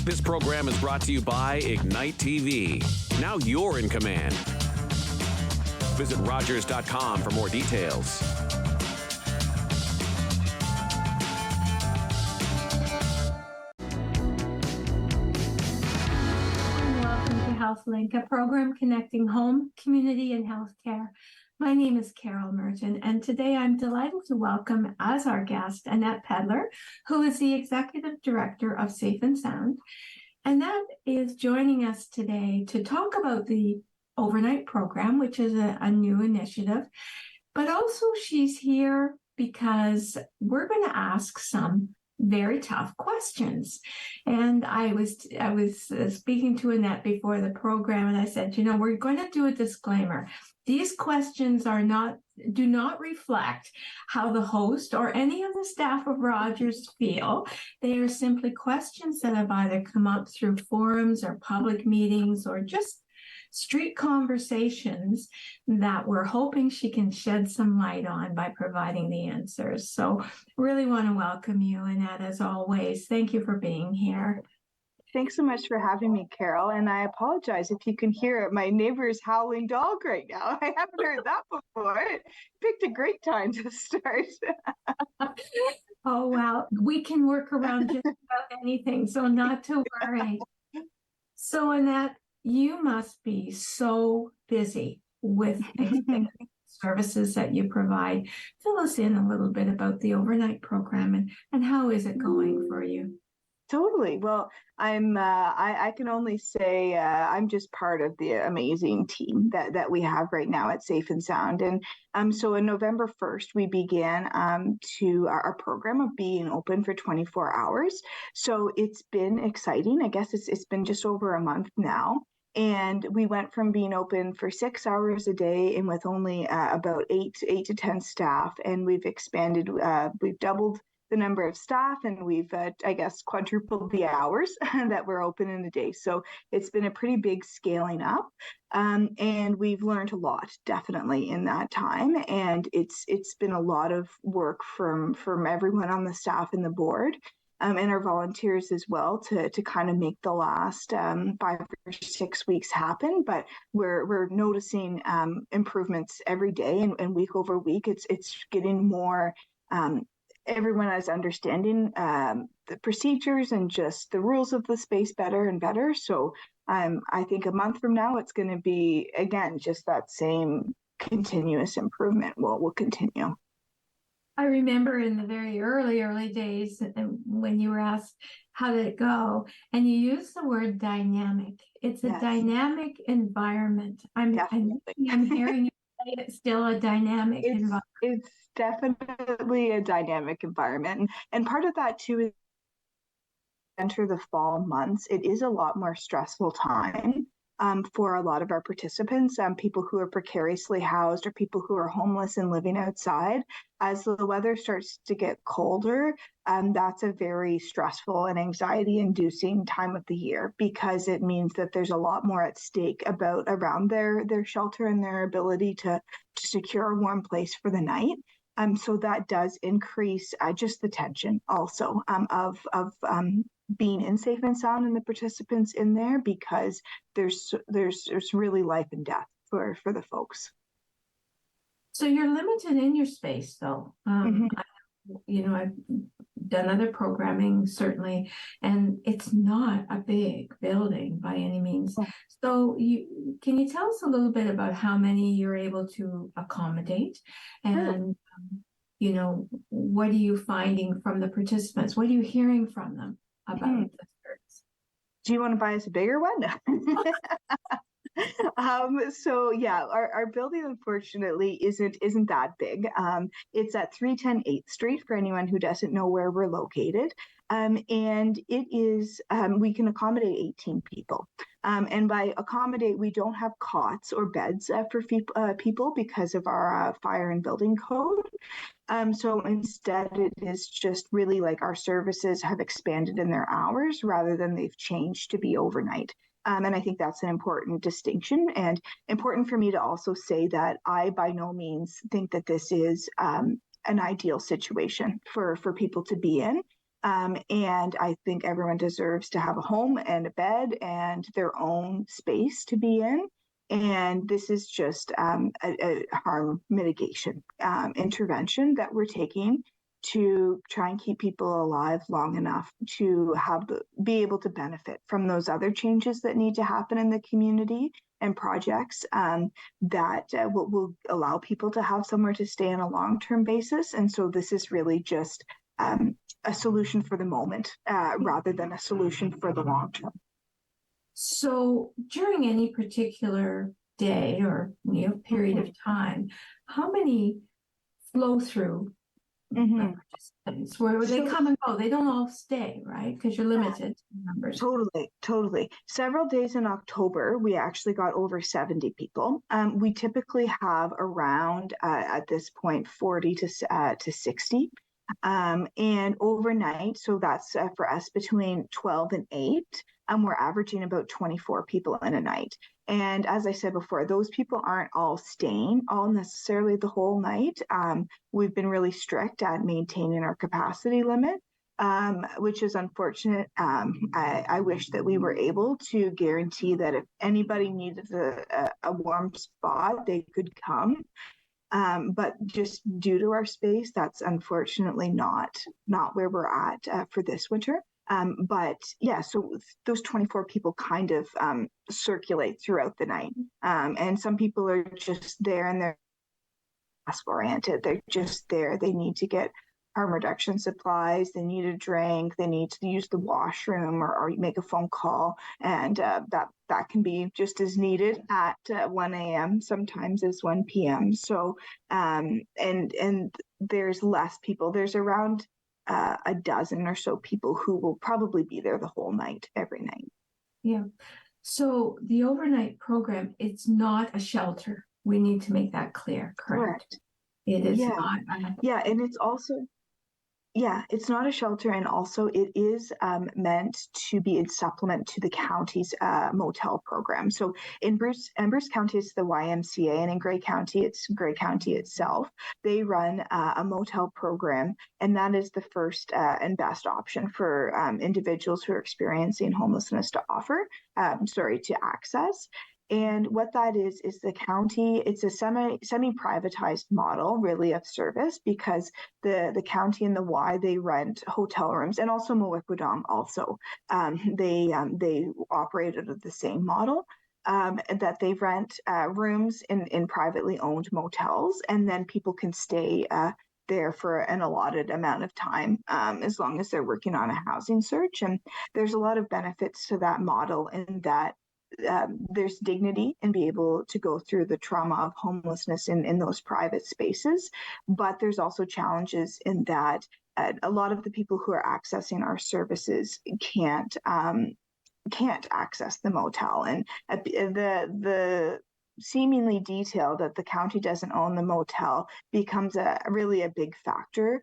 This program is brought to you by Ignite TV. Now you're in command. Visit Rogers.com for more details. Welcome to HealthLink, a program connecting home, community, and healthcare. My name is Carol Merton, and today I'm delighted to welcome as our guest Annette Pedlar, who is the Executive Director of Safe and Sound. Annette is joining us today to talk about the overnight program, which is a new initiative, but also she's here because we're going to ask some very tough questions. And I was speaking to Annette before the program, and I said, we're going to do a disclaimer. These questions do not reflect how the host or any of the staff of Rogers feel. They are simply questions that have either come up through forums or public meetings or just street conversations that we're hoping she can shed some light on by providing the answers. So really want to welcome you, Annette, as always. Thank you for being here. Thanks so much for having me, Carol. And I apologize if you can hear my neighbor's howling dog right now. I haven't heard that before. It picked a great time to start. Oh, well, we can work around just about anything, so not to worry. So, Annette, you must be so busy with the services that you provide. Fill us in a little bit about the overnight program and how is it going for you? Totally. Well, I can only say I'm just part of the amazing team that we have right now at Safe and Sound. And so on November 1st, we began our program of being open for 24 hours. So it's been exciting. I guess it's been just over a month now. And we went from being open for 6 hours a day and with only about 8 to 10 staff. And we've expanded, we've doubled the number of staff, and we've, quadrupled the hours that we're open in a day. So it's been a pretty big scaling up. And we've learned a lot, definitely, in that time. And it's been a lot of work from everyone on the staff and the board. And our volunteers as well to kind of make the last 5 or 6 weeks happen. But we're noticing improvements every day and week over week. It's getting more. Everyone is understanding the procedures and just the rules of the space better and better. So I think a month from now, it's going to be, again, just that same continuous improvement will continue. I remember in the very early days when you were asked how did it go, and you used the word dynamic. It's a dynamic environment. I'm hearing you say it's still a dynamic environment. It's definitely a dynamic environment. And part of that too is enter the fall months. It is a lot more stressful time. For a lot of our participants, people who are precariously housed or people who are homeless and living outside. As the weather starts to get colder, that's a very stressful and anxiety-inducing time of the year because it means that there's a lot more at stake around their shelter and their ability to secure a warm place for the night. So that does increase just the tension also of being in Safe and Sound and the participants in there because there's really life and death for the folks. So you're limited in your space, though. I've done other programming, certainly, and it's not a big building by any means. So can you tell us a little bit about how many you're able to accommodate and, what are you finding from the participants? What are you hearing from them about the service? Do you want to buy us a bigger one? Our building unfortunately isn't that big. It's at 310 8th Street for anyone who doesn't know where we're located. And it is, we can accommodate 18 people. And by accommodate, we don't have cots or beds for people because of our fire and building code. So instead, it is just really like our services have expanded in their hours rather than they've changed to be overnight. And I think that's an important distinction, and important for me to also say that I by no means think that this is an ideal situation for people to be in. And I think everyone deserves to have a home and a bed and their own space to be in. And this is just a harm mitigation intervention that we're taking to try and keep people alive long enough to be able to benefit from those other changes that need to happen in the community and projects that will allow people to have somewhere to stay on a long-term basis. And so this is really just a solution for the moment rather than a solution for the long term. So during any particular day or period of time, how many flow through participants where they come and go? They don't all stay, right? Because you're limited to numbers. Totally. Several days in October, we actually got over 70 people. We typically have around at this point 40 to 60. And overnight, so that's for us between 12 and 8, we're averaging about 24 people in a night. And as I said before, those people aren't all staying all necessarily the whole night. We've been really strict at maintaining our capacity limit, which is unfortunate. I wish that we were able to guarantee that if anybody needed a warm spot, they could come. But just due to our space, that's unfortunately not where we're at for this winter. But yeah, so those 24 people kind of circulate throughout the night. And some people are just there and they're task oriented. They're just there. They need to get harm reduction supplies, they need a drink, they need to use the washroom or make a phone call. And that can be just as needed at 1 a.m. sometimes as 1 p.m. So, and there's less people. There's around a dozen or so people who will probably be there the whole night, every night. Yeah. So the overnight program, it's not a shelter. We need to make that clear, correct? It is not. Yeah, and it's also... Yeah, it's not a shelter, and also it is meant to be a supplement to the county's motel program. So in Bruce County, it's the YMCA, and in Grey County, it's Grey County itself. They run a motel program, and that is the first and best option for individuals who are experiencing homelessness to access. And what that is the county, it's a semi-privatized model really of service, because the county and the Y, they rent hotel rooms, and also Mawikwadong also. They operate under the same model, that they rent rooms in privately owned motels, and then people can stay there for an allotted amount of time, as long as they're working on a housing search. And there's a lot of benefits to that model in that there's dignity in being able to go through the trauma of homelessness in those private spaces. But there's also challenges in that a lot of the people who are accessing our services can't access the motel. And the seemingly detail that the county doesn't own the motel becomes really a big factor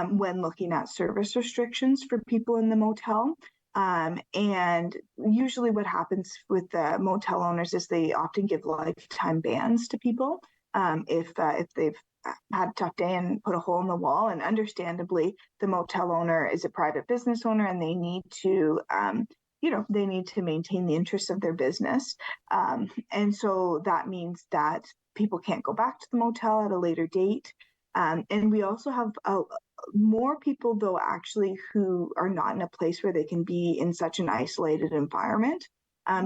when looking at service restrictions for people in the motel. And usually what happens with the motel owners is they often give lifetime bans to people if they've had a tough day and put a hole in the wall. And understandably, the motel owner is a private business owner, and they need to they need to maintain the interests of their business. And so that means that people can't go back to the motel at a later date. And we also have more people, though, actually, who are not in a place where they can be in such an isolated environment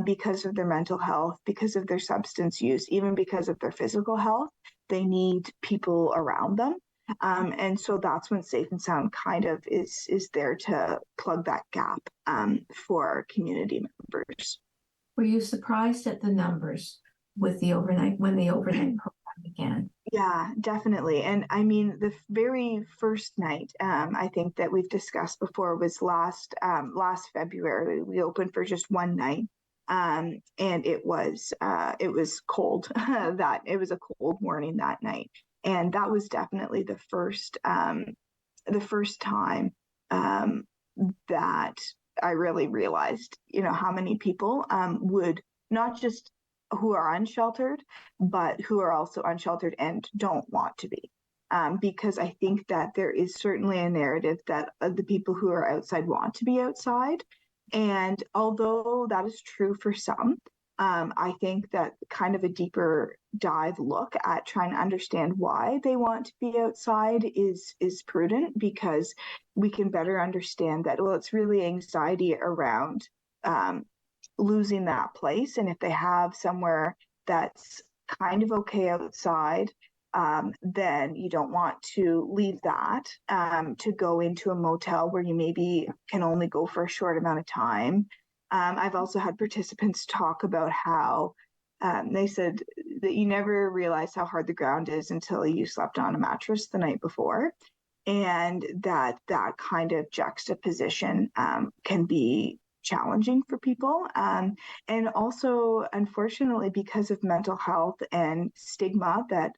because of their mental health, because of their substance use, even because of their physical health. They need people around them. And so that's when Safe and Sound kind of is there to plug that gap for our community members. Were you surprised at the numbers with the overnight, when the overnight program began? Yeah, definitely. And I mean, the very first night, I think that we've discussed before, was last February. We opened for just one night, and it was cold. That it was a cold morning that night, and that was definitely the first time that I really realized, how many people would not just who are unsheltered, but who are also unsheltered and don't want to be. because I think that there is certainly a narrative that the people who are outside want to be outside. And although that is true for some, I think that kind of a deeper dive look at trying to understand why they want to be outside is prudent, because we can better understand that, well, it's really anxiety around losing that place. And if they have somewhere that's kind of okay outside, then you don't want to leave that to go into a motel where you maybe can only go for a short amount of time. I've also had participants talk about how they said that you never realize how hard the ground is until you slept on a mattress the night before. And that kind of juxtaposition can be challenging for people. And also, unfortunately, because of mental health and stigma that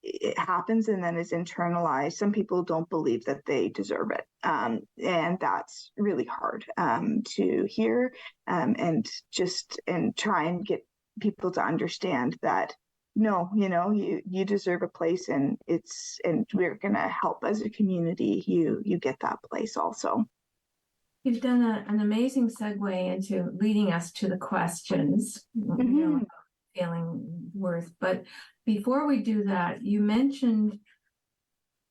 it happens and then is internalized, some people don't believe that they deserve it. And that's really hard to hear, and try and get people to understand that, no, you deserve a place, and we're going to help as a community you get that place also. You've done an amazing segue into leading us to the questions, feeling worth. But before we do that, you mentioned,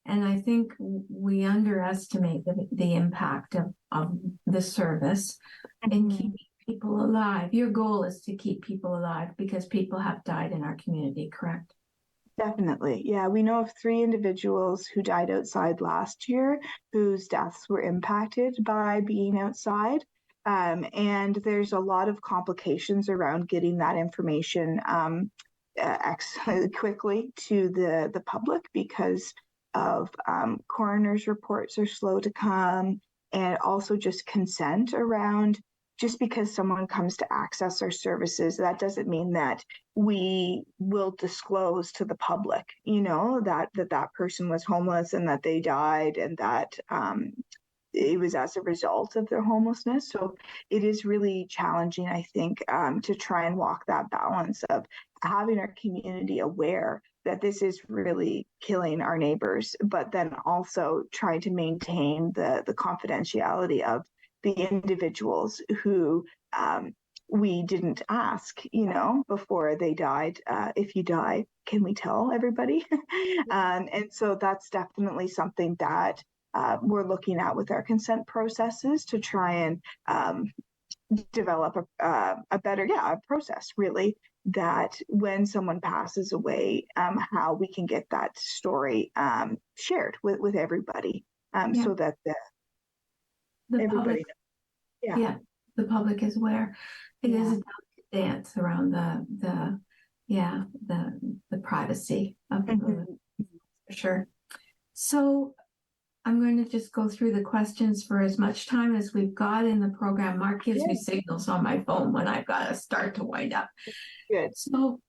and I think we underestimate the impact of the service in keeping people alive. Your goal is to keep people alive because people have died in our community, correct? Definitely. Yeah, we know of 3 individuals who died outside last year whose deaths were impacted by being outside. And there's a lot of complications around getting that information quickly to the public because of coroner's reports are slow to come, and also just consent around. Just because someone comes to access our services, that doesn't mean that we will disclose to the public, that person was homeless and that they died and that it was as a result of their homelessness. So it is really challenging, I think, to try and walk that balance of having our community aware that this is really killing our neighbors, but then also trying to maintain the confidentiality of the individuals who we didn't ask, before they died. If you die, can we tell everybody? And so that's definitely something that we're looking at with our consent processes to try and develop a better, a process really, that when someone passes away, how we can get that story shared with everybody, so that the everybody public, the public is aware. It is a delicate dance around the privacy of people, for sure. So I'm going to just go through the questions for as much time as we've got in the program. Mark gives me signals on my phone when I've got to start to wind up. Good. So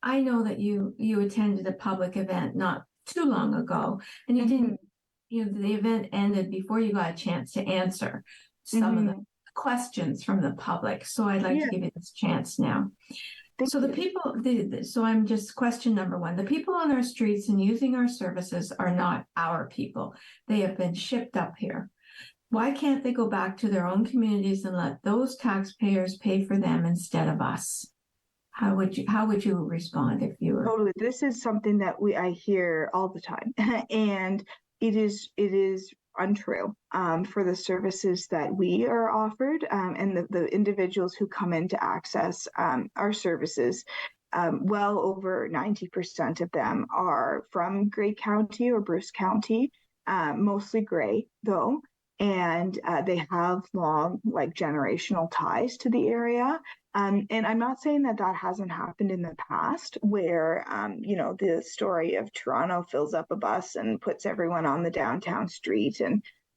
I know that you attended a public event not too long ago, and you didn't, the event ended before you got a chance to answer some of the questions from the public. So I'd like to give you this chance now. So the people, so I'm just question number 1. The people on our streets and using our services are not our people. They have been shipped up here. Why can't they go back to their own communities and let those taxpayers pay for them instead of us? How would you respond if you were? Totally. This is something that I hear all the time, and it is untrue for the services that we are offered, and the individuals who come in to access our services. Well over 90% of them are from Grey County or Bruce County, mostly Grey though, and they have long, generational ties to the area. And I'm not saying that hasn't happened in the past where, the story of Toronto fills up a bus and puts everyone on the downtown street.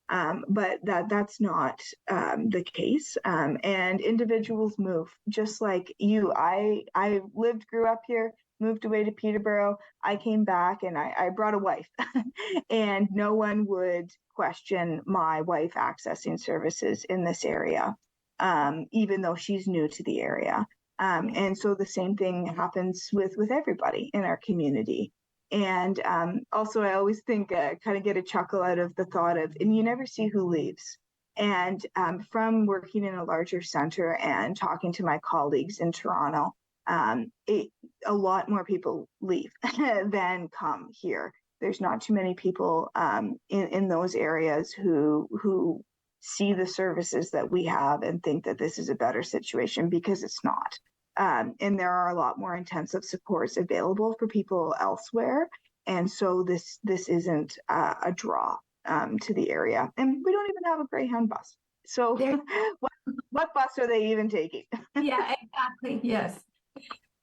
But that's not the case. And individuals move just like you. I grew up here, moved away to Peterborough. I came back and I brought a wife and no one would question my wife accessing services in this area. Even though she's new to the area. And so the same thing happens with everybody in our community. And also, I always think, kind of get a chuckle out of the thought of, and you never see who leaves. And from working in a larger center and talking to my colleagues in Toronto, a lot more people leave than come here. There's not too many people in those areas who see the services that we have and think that this is a better situation, because it's not. And there are a lot more intensive supports available for people elsewhere. And so this isn't a draw to the area. And we don't even have a Greyhound bus. So what bus are they even taking? Yeah, exactly. Yes.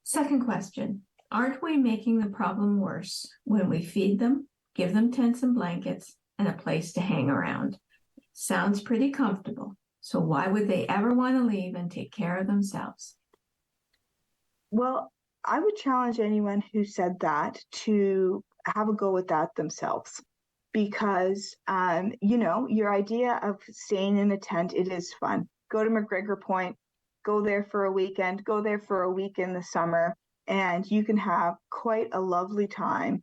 Second question. Aren't we making the problem worse when we feed them, give them tents and blankets, and a place to hang around? Sounds pretty comfortable. So why would they ever want to leave and take care of themselves? Well, I would challenge anyone who said that to have a go with that themselves. Because, your idea of staying in a tent, it is fun. Go to McGregor Point, go there for a weekend, go there for a week in the summer, and you can have quite a lovely time,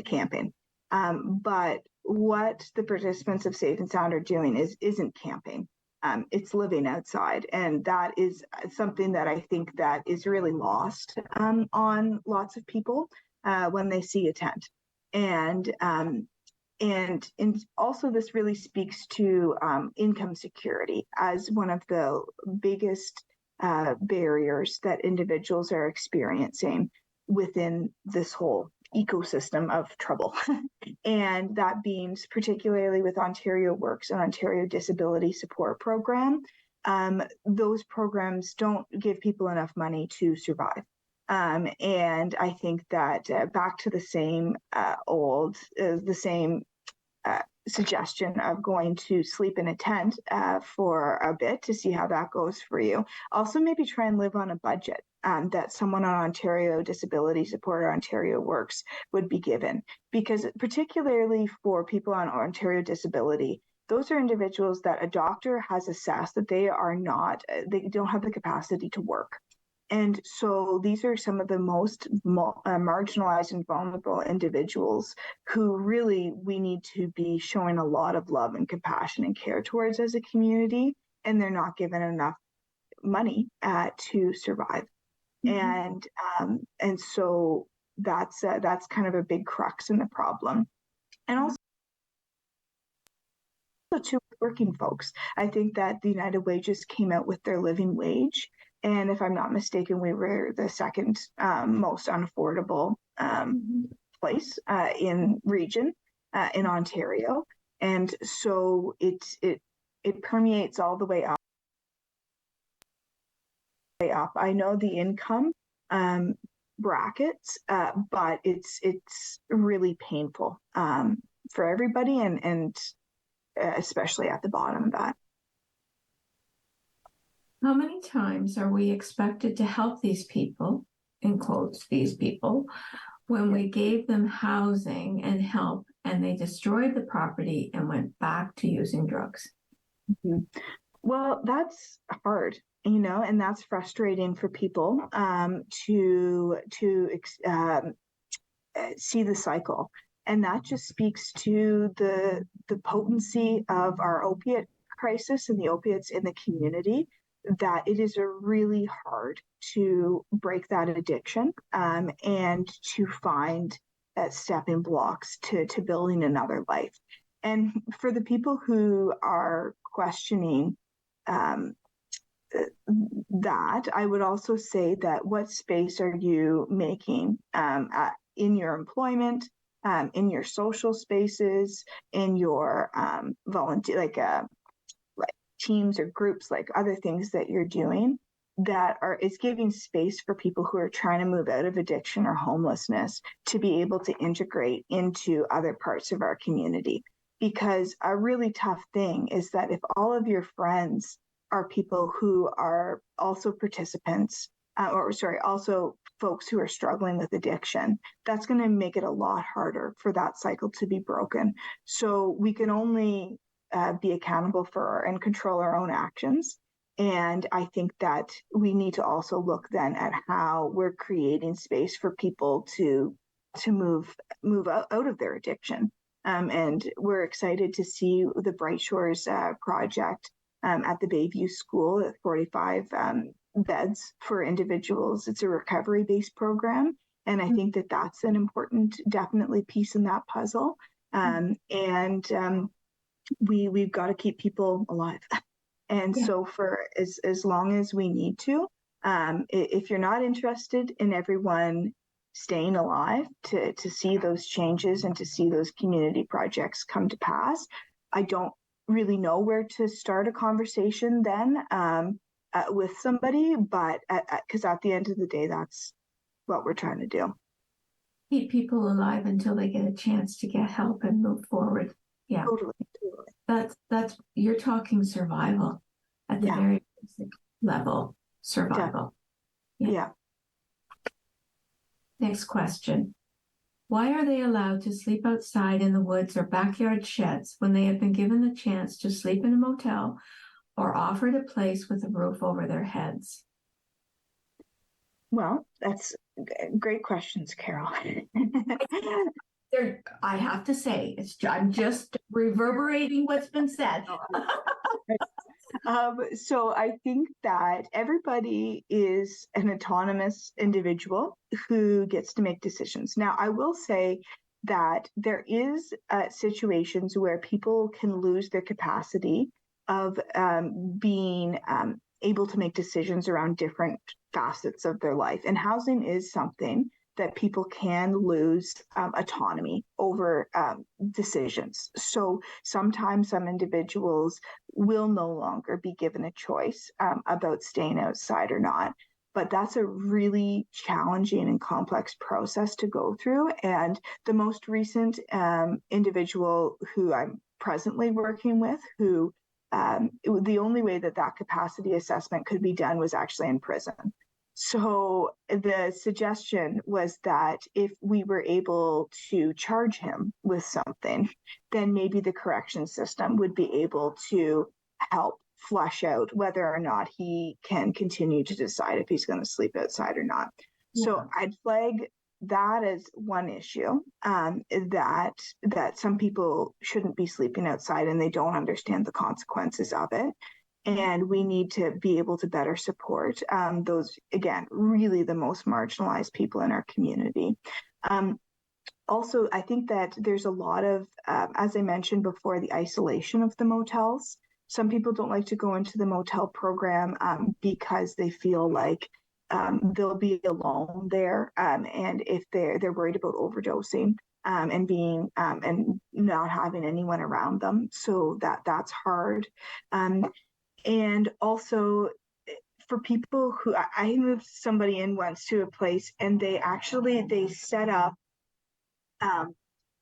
camping. But what the participants of Safe and Sound are doing isn't camping. It's living outside. And that is something that I think that is really lost on lots of people when they see a tent. And also this really speaks to income security as one of the biggest barriers that individuals are experiencing within this whole ecosystem of trouble. And that being particularly with Ontario Works and Ontario Disability Support Program, those programs don't give people enough money to survive. And I think that back to the same suggestion of going to sleep in a tent for a bit to see how that goes for you. Also, maybe try and live on a budget that someone on Ontario Disability Support or Ontario Works would be given. Because particularly for people on Ontario Disability, those are individuals that a doctor has assessed that they don't have the capacity to work. And so these are some of the most marginalized and vulnerable individuals who really we need to be showing a lot of love and compassion and care towards as a community, and they're not given enough money to survive. Mm-hmm. And so that's kind of a big crux in the problem. And also to working folks, I think that the United Wages came out with their living wage. And if I'm not mistaken, we were the second most unaffordable place in region in Ontario. And so it permeates all the way up. I know the income brackets, but it's really painful for everybody, and especially at the bottom of that. How many times are we expected to help these people, in quotes, these people, when we gave them housing and help and they destroyed the property and went back to using drugs? Mm-hmm. Well, that's hard, and that's frustrating for people to see the cycle. And that just speaks to the potency of our opiate crisis and the opiates in the community, that it is really hard to break that addiction and to find stepping blocks to building another life. And for the people who are questioning that, I would also say that what space are you making in your employment, in your social spaces, in your volunteer, like teams or groups, like other things that you're doing that is giving space for people who are trying to move out of addiction or homelessness to be able to integrate into other parts of our community. Because a really tough thing is that if all of your friends are people who are also participants, also folks who are struggling with addiction, that's going to make it a lot harder for that cycle to be broken. So we can only be accountable for and control our own actions. And I think that we need to also look then at how we're creating space for people to move out of their addiction. And we're excited to see the Bright Shores project at the Bayview School at 45 beds for individuals. It's a recovery-based program. And I think that that's an important, definitely piece in that puzzle. We've got to keep people alive. And so for as long as we need to, if you're not interested in everyone staying alive to see those changes and to see those community projects come to pass, I don't really know where to start a conversation then with somebody, but because at the end of the day, that's what we're trying to do. Keep people alive until they get a chance to get help and move forward. Yeah, totally. That's you're talking survival at the very basic level. Survival. Yeah. Next question. Why are they allowed to sleep outside in the woods or backyard sheds when they have been given the chance to sleep in a motel or offered a place with a roof over their heads? Well, that's great questions, Carol. I have to say, I'm just reverberating what's been said. So I think that everybody is an autonomous individual who gets to make decisions. Now, I will say that there is situations where people can lose their capacity of being able to make decisions around different facets of their life. And housing is something that people can lose autonomy over decisions. So sometimes some individuals will no longer be given a choice about staying outside or not. But that's a really challenging and complex process to go through. And the most recent individual who I'm presently working with, who the only way that capacity assessment could be done was actually in prison. So the suggestion was that if we were able to charge him with something, then maybe the correction system would be able to help flush out whether or not he can continue to decide if he's going to sleep outside or not. Yeah. So I'd flag that as one issue, that some people shouldn't be sleeping outside and they don't understand the consequences of it. And we need to be able to better support those, again, really the most marginalized people in our community. Also, I think that there's a lot of, as I mentioned before, the isolation of the motels. Some people don't like to go into the motel program because they feel like they'll be alone there. And if they're worried about overdosing and being and not having anyone around them. So that's hard. And also for people who, I moved somebody in once to a place and they set up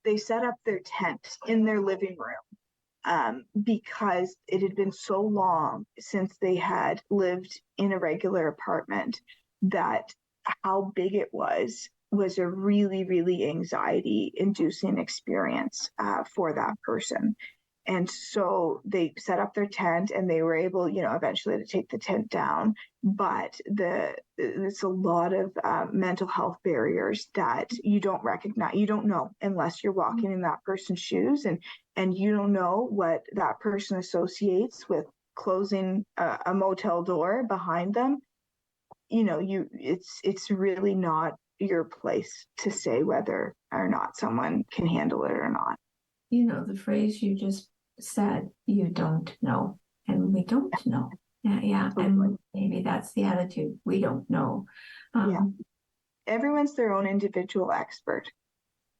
their tent in their living room because it had been so long since they had lived in a regular apartment that how big it was a really, really anxiety inducing experience for that person. And so they set up their tent and they were able, eventually to take the tent down. But it's a lot of mental health barriers that you don't recognize, you don't know unless you're walking in that person's shoes and you don't know what that person associates with closing a motel door behind them. It's really not your place to say whether or not someone can handle it or not. The phrase you just said, you don't know, and we don't know. Yeah. And maybe that's the attitude. We don't know. Everyone's their own individual expert,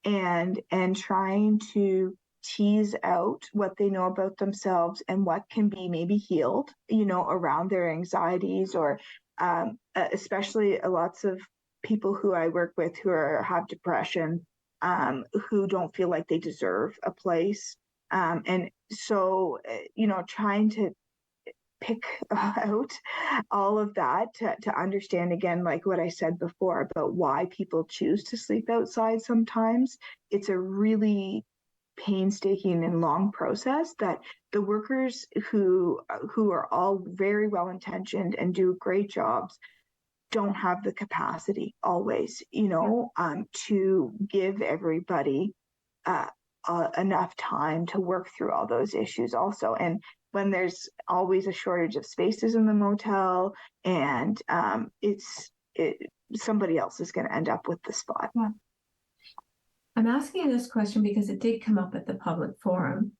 and trying to tease out what they know about themselves and what can be maybe healed, around their anxieties or especially lots of people who I work with who have depression, who don't feel like they deserve a place. And so, trying to pick out all of that to understand, again, like what I said before about why people choose to sleep outside sometimes, it's a really painstaking and long process that the workers who are all very well intentioned and do great jobs don't have the capacity always, to give everybody enough time to work through all those issues also. And when there's always a shortage of spaces in the motel, and somebody else is going to end up with the spot. Yeah. I'm asking you this question because it did come up at the public forum.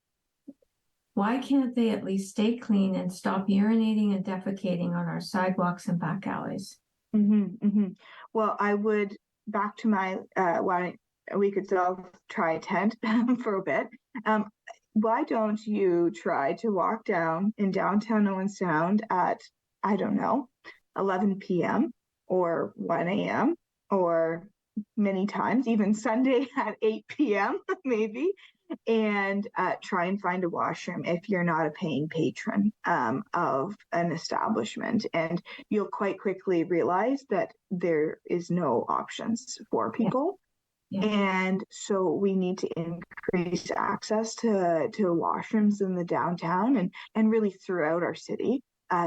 Why can't they at least stay clean and stop urinating and defecating on our sidewalks and back alleys? Mm-hmm, mm-hmm. Well, I would back to my why we could all try a tent for a bit. Why don't you try to walk down in downtown Owen Sound at, I don't know, 11 p.m. or 1 a.m. or many times, even Sunday at 8 p.m. maybe, and try and find a washroom if you're not a paying patron of an establishment. And you'll quite quickly realize that there is no options for people. Yeah. And so we need to increase access to washrooms in the downtown and really throughout our city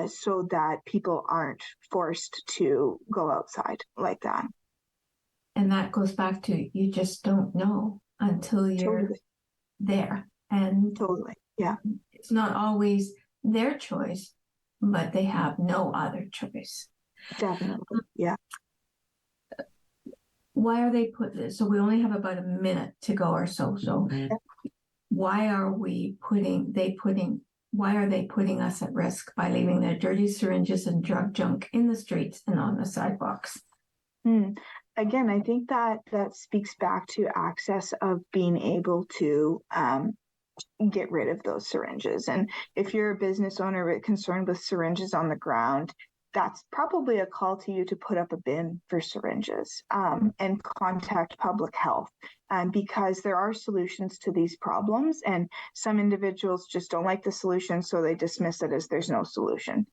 so that people aren't forced to go outside like that. And that goes back to, you just don't know until you're there. And yeah, it's not always their choice, but they have no other choice. Definitely, yeah. Why are they put this? So we only have about a minute to go or so. So why are they putting us at risk by leaving their dirty syringes and drug junk in the streets and on the sidewalks? Again, I think that speaks back to access of being able to get rid of those syringes. And if you're a business owner concerned with syringes on the ground, that's probably a call to you to put up a bin for syringes and contact public health because there are solutions to these problems. And some individuals just don't like the solution, so they dismiss it as there's no solution.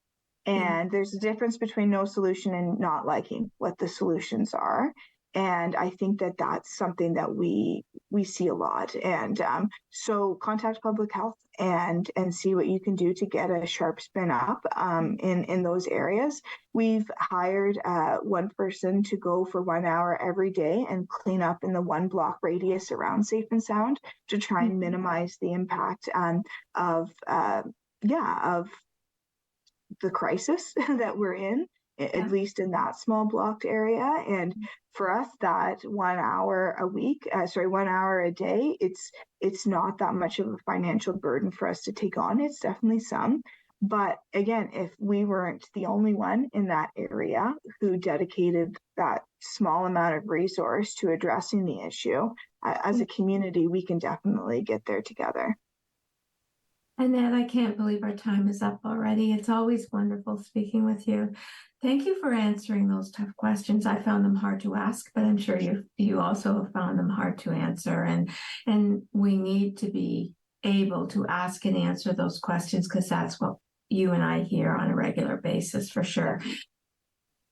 And there's a difference between no solution and not liking what the solutions are. And I think that that's something that we see a lot. And so contact public health and see what you can do to get a sharp spin up in those areas. We've hired one person to go for 1 hour every day and clean up in the 1 block radius around Safe and Sound to try and minimize the impact of the crisis that we're in, at least in that small blocked area. And for us, that 1 hour a week, 1 hour a day, it's not that much of a financial burden for us to take on. It's definitely some. But again, if we weren't the only one in that area who dedicated that small amount of resource to addressing the issue, as a community, we can definitely get there together. Annette, I can't believe our time is up already. It's always wonderful speaking with you. Thank you for answering those tough questions. I found them hard to ask, but I'm sure you also have found them hard to answer. And we need to be able to ask and answer those questions because that's what you and I hear on a regular basis for sure.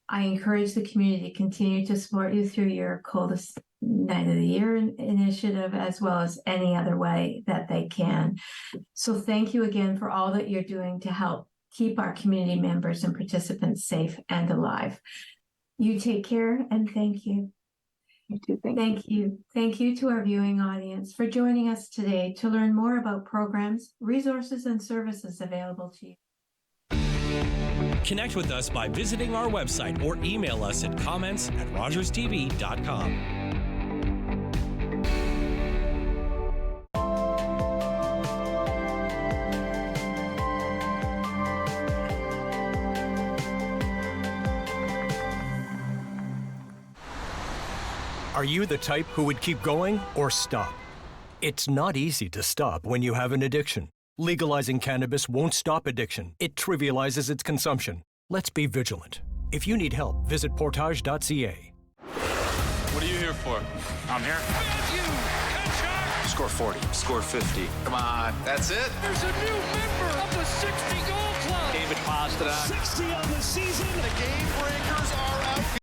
I encourage the community to continue to support you through your coldest night of the year initiative, as well as any other way that they can. So thank you again for all that you're doing to help keep our community members and participants safe and alive. You take care and thank you. You too. Thank you. Thank you to our viewing audience for joining us today to learn more about programs, resources, and services available to you. Connect with us by visiting our website or email us at comments@rogerstv.com. Are you the type who would keep going or stop? It's not easy to stop when you have an addiction. Legalizing cannabis won't stop addiction. It trivializes its consumption. Let's be vigilant. If you need help, visit portage.ca. What are you here for? I'm here. Score 40. Score 50. Come on. That's it? There's a new member of the 60 Goal Club. David Pasta. 60 on the season. The game breakers are out.